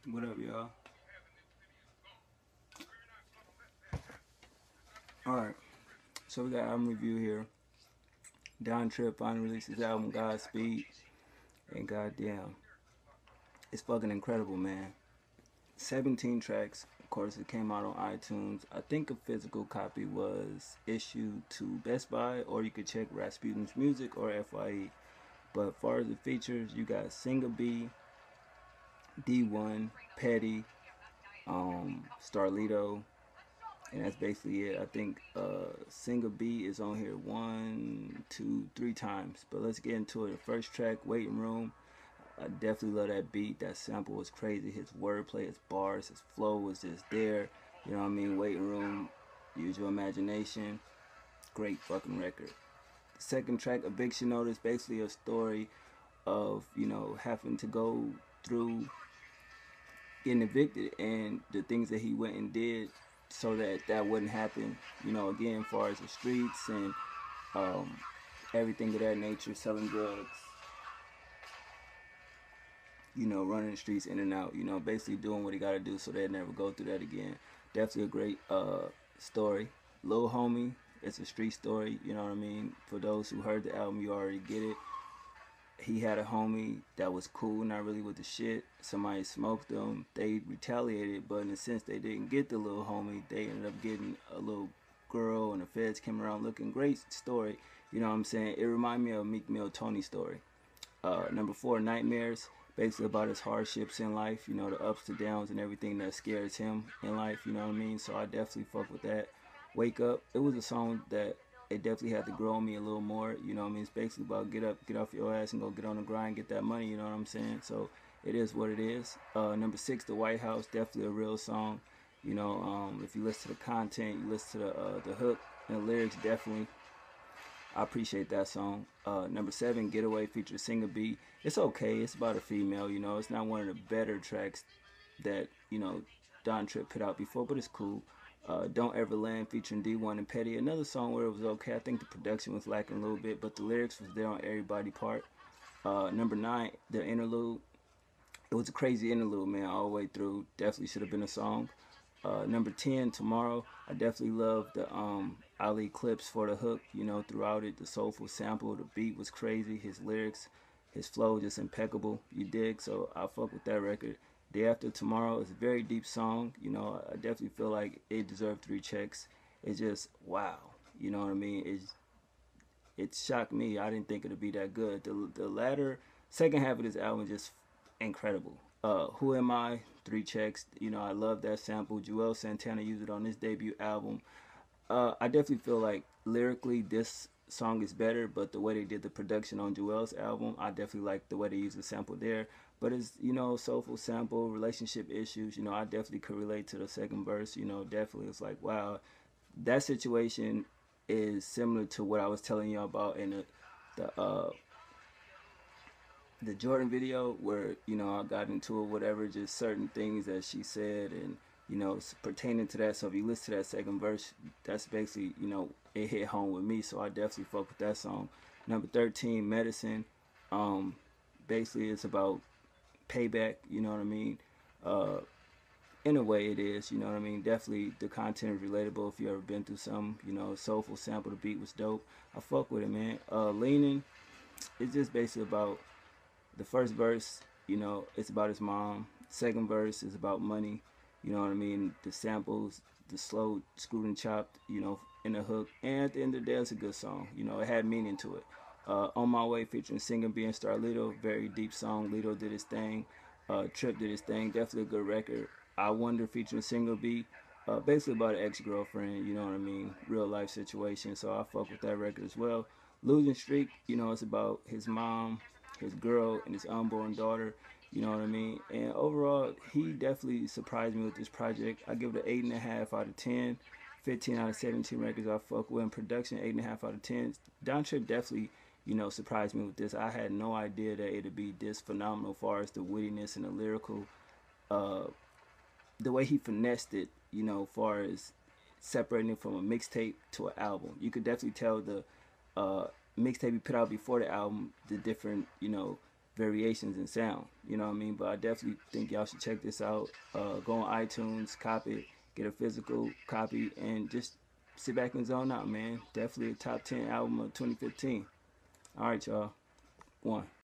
What up, y'all? Alright, so we got album review here. Don Trip finally released his album Godspeed, and goddamn, it's fucking incredible, man. 17 tracks. Of course, it came out on iTunes. I think a physical copy was issued to Best Buy, or you could check Rasputin's Music or FYE. But as far as the features, you got Singa B, D1, Petty, Starlito, and that's basically it. I think Single B is on here one, two, three times. But let's get into it. The first track, Waiting Room. I definitely love that beat. That sample was crazy. His wordplay, his bars, his flow was just there. You know what I mean? Waiting Room, Use Your Imagination. Great fucking record. The second track, Eviction Notice, basically a story of, having to go through getting evicted and the things that he went and did so that that wouldn't happen. Again, as far as the streets and everything of that nature, selling drugs, running the streets in and out, basically doing what he got to do so they'd never go through that again. Definitely a great story. Lil Homie, it's a street story, you know what I mean? For those who heard the album, you already get it. He had a homie that was cool, not really with the shit. Somebody smoked them. They retaliated, but in a sense, they didn't get the little homie. They ended up getting a little girl, and the feds came around looking. Great story, you know what I'm saying? It reminded me of Meek Mill Tony story. Number 4, Nightmares, basically about his hardships in life, the ups, the downs, and everything that scares him in life, you know what I mean? So I definitely fuck with that. Wake Up, it was a song that it definitely had to grow on me a little more, you know what I mean? It's basically about get up, get off your ass, and go get on the grind, get that money, you know what I'm saying? So it is what it is. Number 6, The White House, definitely a real song. If you listen to the content, you listen to the hook and the lyrics, definitely. I appreciate that song. Number 7, Getaway features Singa B. It's okay. It's about a female, It's not one of the better tracks that, Don Trip put out before, but it's cool. Don't Ever Land featuring D1 and Petty. Another song where it was okay. I think the production was lacking a little bit, but the lyrics was there on everybody's part. Number 9, The Interlude. It was a crazy interlude, man, all the way through. Definitely should have been a song. Number 10, Tomorrow. I definitely love the Ali clips for the hook, throughout it. The soulful sample, the beat was crazy. His lyrics, his flow just impeccable. You dig? So I fuck with that record. Day After Tomorrow is a very deep song. I definitely feel like it deserved 3 checks. It's just, wow. You know what I mean? It shocked me. I didn't think it'd be that good. The latter, second half of this album is just incredible. Who Am I? 3 checks. I love that sample. Joel Santana used it on his debut album. I definitely feel like lyrically this song is better, but the way they did the production on Joel's album, I definitely like the way they used the sample there. But it's, soulful sample, relationship issues, I definitely could relate to the second verse, definitely. It's like, wow, that situation is similar to what I was telling you about in the Jordan video where, I got into it, whatever, just certain things that she said and, pertaining to that. So if you listen to that second verse, that's basically, it hit home with me. So I definitely fuck with that song. Number 13, Medicine. Basically it's about payback, you know what I mean? In a way it is, you know what I mean? Definitely the content is relatable if you ever been through something, soulful sample, the beat was dope. I fuck with it, man. Leaning, it's just basically about the first verse, it's about his mom. Second verse is about money. You know what I mean? The samples, the slow screwed and chopped, in the hook. And at the end of the day, it's a good song. It had meaning to it. On My Way featuring Singa B and Starlito, very deep song. Lito did his thing. Trip did his thing. Definitely a good record. I Wonder featuring Singa B. Basically about an ex-girlfriend, you know what I mean? Real life situation. So I fuck with that record as well. Losing Streak, it's about his mom, his girl, and his unborn daughter. You know what I mean? And overall, he definitely surprised me with this project. I give it an 8.5 out of 10. 15 out of 17 records I fuck with. In production, 8.5 out of 10. Don Trip definitely, surprised me with this. I had no idea that it'd be this phenomenal as far as the wittiness and the lyrical, the way he finessed it, as far as separating it from a mixtape to an album. You could definitely tell the mixtape he put out before the album, the different, variations in sound. You know what I mean? But I definitely think y'all should check this out. Go on iTunes, copy it, get a physical copy, and just sit back and zone out, man. Definitely a top 10 album of 2015. All right, y'all. One.